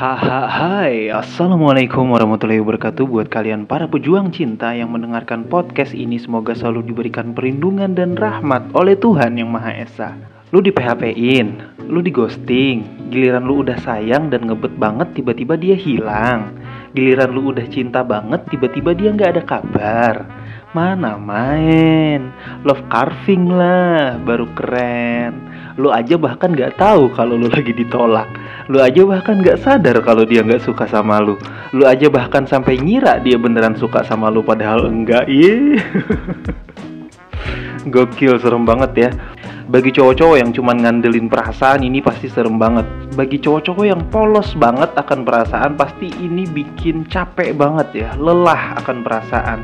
Hai, Assalamualaikum warahmatullahi wabarakatuh. Buat kalian para pejuang cinta yang mendengarkan podcast ini, semoga selalu diberikan perlindungan dan rahmat oleh Tuhan Yang Maha Esa. Lu di PHP-in, lu di ghosting, giliran lu udah sayang dan ngebet banget tiba-tiba dia hilang. Giliran lu udah cinta banget tiba-tiba dia gak ada kabar. Mana main, love carving lah, baru keren. Lu aja bahkan gak tahu kalau lu lagi ditolak. Lu aja bahkan gak sadar kalau dia gak suka sama lu. Lu aja bahkan sampai ngira dia beneran suka sama lu padahal enggak. Gokil, serem banget ya. Bagi cowok-cowok yang cuman ngandelin perasaan, ini pasti serem banget. Bagi cowok-cowok yang polos banget akan perasaan, pasti ini bikin capek banget ya, lelah akan perasaan.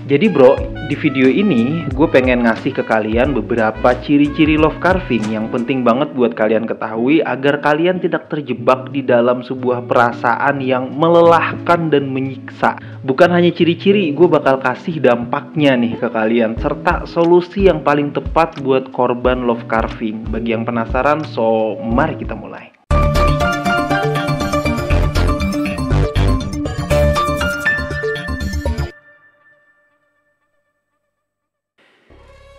Jadi bro, di video ini gue pengen ngasih ke kalian beberapa ciri-ciri love carving yang penting banget buat kalian ketahui agar kalian tidak terjebak di dalam sebuah perasaan yang melelahkan dan menyiksa. Bukan hanya ciri-ciri, gue bakal kasih dampaknya nih ke kalian serta solusi yang paling tepat buat korban love carving. Bagi yang penasaran, so mari kita mulai.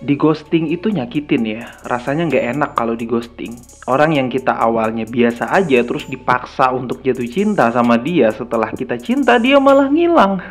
Di ghosting itu nyakitin ya, rasanya nggak enak kalau di ghosting. Orang yang kita awalnya biasa aja terus dipaksa untuk jatuh cinta sama dia, setelah kita cinta dia malah ngilang.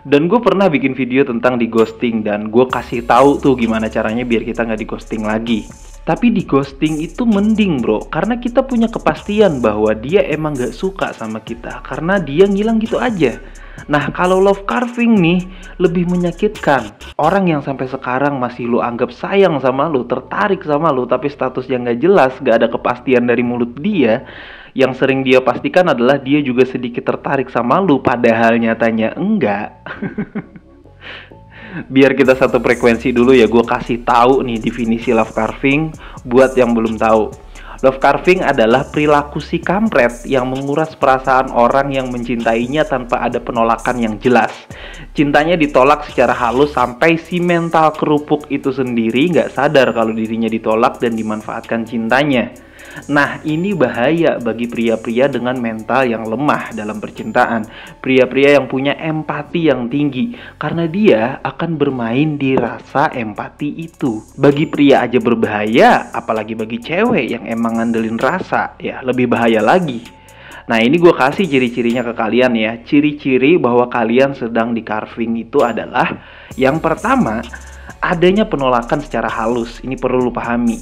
Dan gue pernah bikin video tentang di ghosting dan gue kasih tahu tuh gimana caranya biar kita nggak di ghosting lagi. Tapi di ghosting itu mending bro, karena kita punya kepastian bahwa dia emang gak suka sama kita, karena dia ngilang gitu aja. Nah kalau love carving nih, lebih menyakitkan. Orang yang sampai sekarang masih lu anggap sayang sama lu, tertarik sama lu, tapi statusnya gak jelas, gak ada kepastian dari mulut dia. Yang sering dia pastikan adalah dia juga sedikit tertarik sama lu, padahal nyatanya enggak. Biar kita satu frekuensi dulu ya, gue kasih tahu nih definisi love carving buat yang belum tahu. Love carving adalah perilaku si kampret yang menguras perasaan orang yang mencintainya tanpa ada penolakan yang jelas. Cintanya ditolak secara halus sampai si mental kerupuk itu sendiri nggak sadar kalau dirinya ditolak dan dimanfaatkan cintanya. Nah ini bahaya bagi pria-pria dengan mental yang lemah dalam percintaan. Pria-pria yang punya empati yang tinggi, karena dia akan bermain di rasa empati itu. Bagi pria aja berbahaya, apalagi bagi cewek yang emang ngandelin rasa, ya lebih bahaya lagi. Nah ini gue kasih ciri-cirinya ke kalian ya. Ciri-ciri bahwa kalian sedang di carving itu adalah: yang pertama, adanya penolakan secara halus. Ini perlu lu pahami.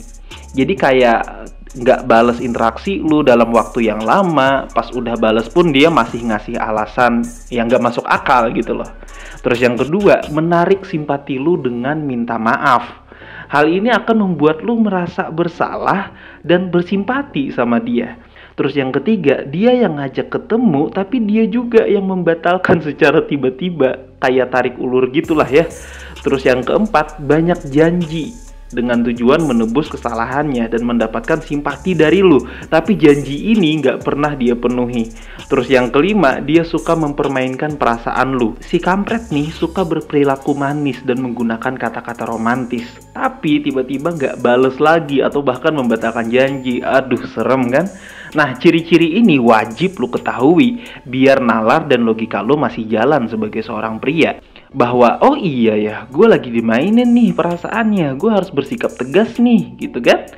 Jadi kayak nggak bales interaksi lu dalam waktu yang lama, pas udah bales pun dia masih ngasih alasan yang nggak masuk akal gitu loh. Terus yang kedua, menarik simpati lu dengan minta maaf. Hal ini akan membuat lu merasa bersalah dan bersimpati sama dia. Terus yang ketiga, dia yang ngajak ketemu tapi dia juga yang membatalkan secara tiba-tiba, kayak tarik ulur gitulah ya. Terus yang keempat, banyak janji dengan tujuan menebus kesalahannya dan mendapatkan simpati dari lu, tapi janji ini nggak pernah dia penuhi. Terus yang kelima, dia suka mempermainkan perasaan lu. Si kampret nih suka berperilaku manis dan menggunakan kata-kata romantis, tapi tiba-tiba nggak bales lagi atau bahkan membatalkan janji. Aduh serem kan? Nah ciri-ciri ini wajib lu ketahui biar nalar dan logika lu masih jalan sebagai seorang pria. Bahwa oh iya ya, gue lagi dimainin nih perasaannya, gue harus bersikap tegas nih gitu kan.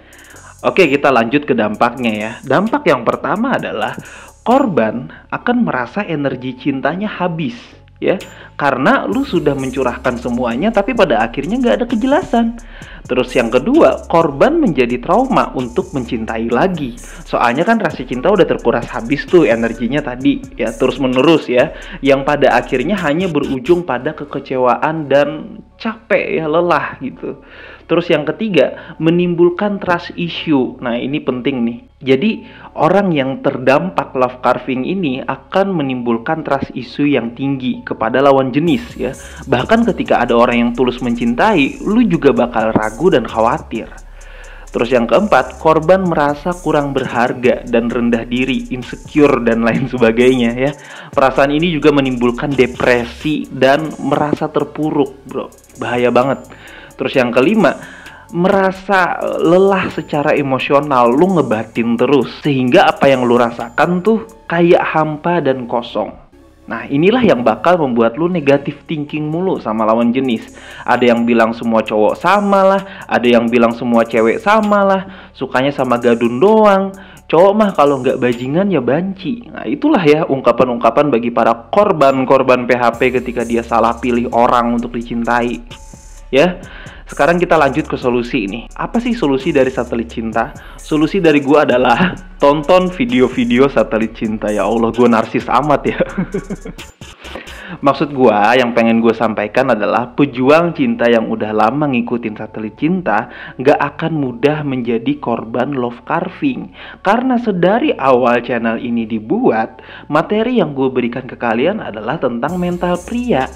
Oke, kita lanjut ke dampaknya ya. Dampak yang pertama adalah korban akan merasa energi cintanya habis ya, karena lu sudah mencurahkan semuanya tapi pada akhirnya gak ada kejelasan. Terus yang kedua, korban menjadi trauma untuk mencintai lagi. Soalnya kan rasa cinta udah terkuras habis tuh energinya tadi ya, terus menerus ya, yang pada akhirnya hanya berujung pada kekecewaan dan capek ya, lelah gitu. Terus yang ketiga, menimbulkan trust issue. Nah ini penting nih. Jadi orang yang terdampak love carving ini akan menimbulkan trust issue yang tinggi kepada lawan jenis ya. Bahkan ketika ada orang yang tulus mencintai, lu juga bakal ragu dan khawatir. Terus yang keempat, korban merasa kurang berharga dan rendah diri, insecure dan lain sebagainya ya. Perasaan ini juga menimbulkan depresi dan merasa terpuruk bro. Bahaya banget. Terus yang kelima, merasa lelah secara emosional, lu ngebatin terus, sehingga apa yang lu rasakan tuh kayak hampa dan kosong. Nah, inilah yang bakal membuat lu negatif thinking mulu sama lawan jenis. Ada yang bilang semua cowok sama lah, ada yang bilang semua cewek sama lah, sukanya sama gadun doang. Cowok mah kalau nggak bajingan ya banci. Nah, itulah ya ungkapan-ungkapan bagi para korban-korban PHP ketika dia salah pilih orang untuk dicintai. Ya, sekarang kita lanjut ke solusi ini. Apa sih solusi dari satelit cinta? Solusi dari gua adalah tonton video-video satelit cinta. Ya Allah, gua narsis amat ya. Maksud gua yang pengen gue sampaikan adalah pejuang cinta yang udah lama ngikutin satelit cinta gak akan mudah menjadi korban love carving. Karena sedari awal channel ini dibuat, materi yang gue berikan ke kalian adalah tentang mental pria.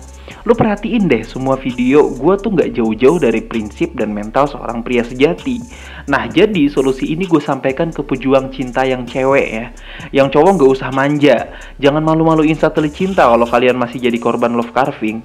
Lu perhatiin deh, semua video gue tuh gak jauh-jauh dari prinsip dan mental seorang pria sejati. Nah, jadi solusi ini gue sampaikan ke pejuang cinta yang cewek ya. Yang cowok gak usah manja. Jangan malu-maluin satelit cinta kalau kalian masih jadi korban love carving.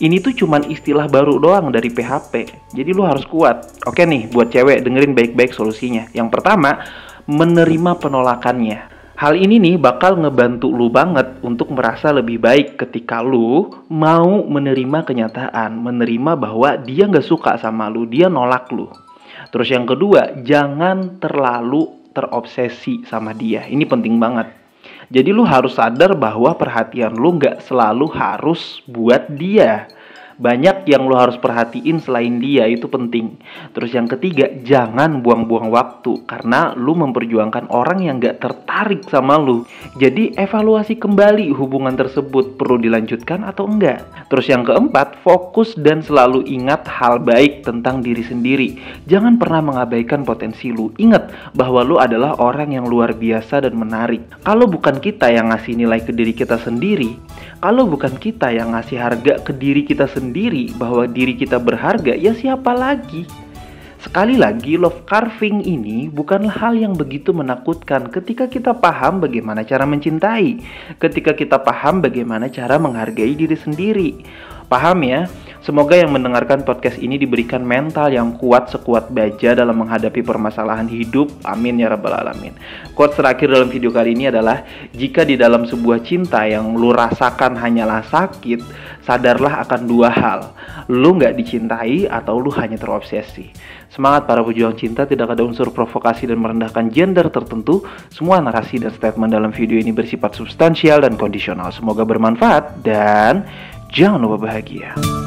Ini tuh cuman istilah baru doang dari PHP. Jadi lu harus kuat. Oke nih, buat cewek dengerin baik-baik solusinya. Yang pertama, menerima penolakannya. Hal ini nih bakal ngebantu lu banget untuk merasa lebih baik ketika lu mau menerima kenyataan, menerima bahwa dia nggak suka sama lu, dia nolak lu. Terus yang kedua, jangan terlalu terobsesi sama dia. Ini penting banget. Jadi lu harus sadar bahwa perhatian lu nggak selalu harus buat dia. Banyak yang lo harus perhatiin selain dia, itu penting. Terus yang ketiga, jangan buang-buang waktu karena lo memperjuangkan orang yang gak tertarik sama lo. Jadi evaluasi kembali hubungan tersebut, perlu dilanjutkan atau enggak. Terus yang keempat, fokus dan selalu ingat hal baik tentang diri sendiri. Jangan pernah mengabaikan potensi lo. Ingat bahwa lo adalah orang yang luar biasa dan menarik. Kalau bukan kita yang ngasih nilai ke diri kita sendiri, kalau bukan kita yang ngasih harga ke diri kita sendiri, bahwa diri kita berharga, ya siapa lagi? Sekali lagi, love carving ini bukanlah hal yang begitu menakutkan ketika kita paham bagaimana cara mencintai, ketika kita paham bagaimana cara menghargai diri sendiri. Paham ya? Semoga yang mendengarkan podcast ini diberikan mental yang kuat sekuat baja dalam menghadapi permasalahan hidup. Amin ya rabbal alamin. Quotes terakhir dalam video kali ini adalah, jika di dalam sebuah cinta yang lu rasakan hanyalah sakit, sadarlah akan dua hal. Lu gak dicintai atau lu hanya terobsesi. Semangat para pejuang cinta, tidak ada unsur provokasi dan merendahkan gender tertentu. Semua narasi dan statement dalam video ini bersifat substansial dan kondisional. Semoga bermanfaat dan jangan lupa bahagia.